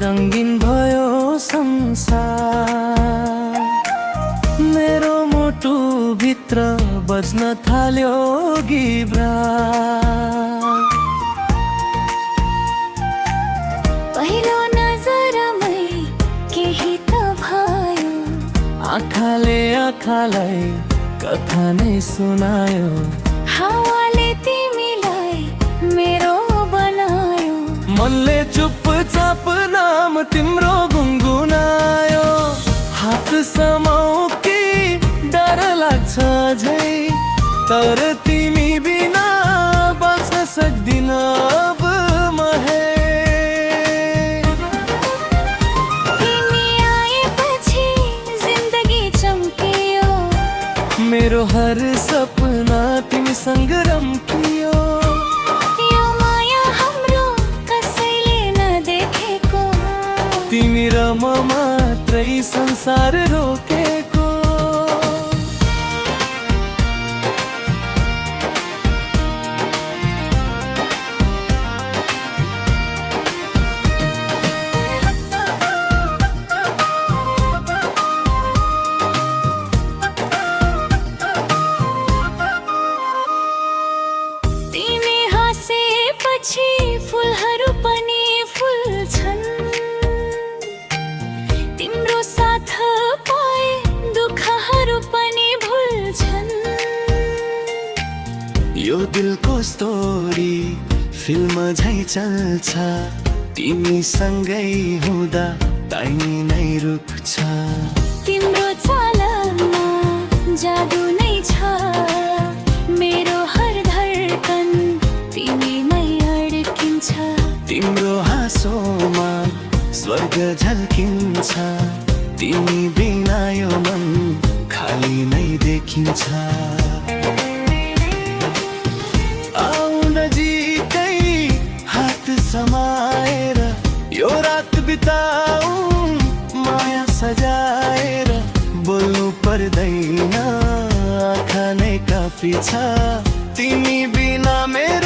रंगीन भयो संसार। मेरो मुटु भित्र बज्न थाल्यो गिब्रा। पहिलो नजरमै केही त भयो, आँखाले आँखालाई कथा नै सुनायो। हावाले तिमीलाई मेरो बनायो, मनले चुपचाप नाम तिम्रो गुनगुनायो। हात समाऊ कि डर लाग्छ झै, तर तिमी बिना बस्न सक्दिन अब म है। तिमी आएपछि जिन्दगी चम्कियो, मेरो हर सपना तिमीसँग रम्कियो। यो माया हाम्रो कसैले नदेखेको, तिमी र म मात्रै संसार रोकेको। तिमी हाँसेपछि फुलहरू पनि फुल्छन्, तिम्रो साथ पाए दुःखहरू पनि भुल्छन्। यो दिलको स्टोरी फिल्म झै चल्छ, तिमी सँगै हुँदा टाइम नै रुक्छ। तिम्रो चालमा जादु नै छ, मेरो हर धड्कन तिमीमै अड्किन्छ। तिम्रो हाँसोमा स्वर्ग झल्किन्छ, तिमी बिना यो मन खाली नै देखिन्छ। आऊ नजिकै हात समाएर यो रात बिताऊ माया सजाएर। बोल्नु पर्दैन आँखा नै काफी छ, तिमी बिना मेरो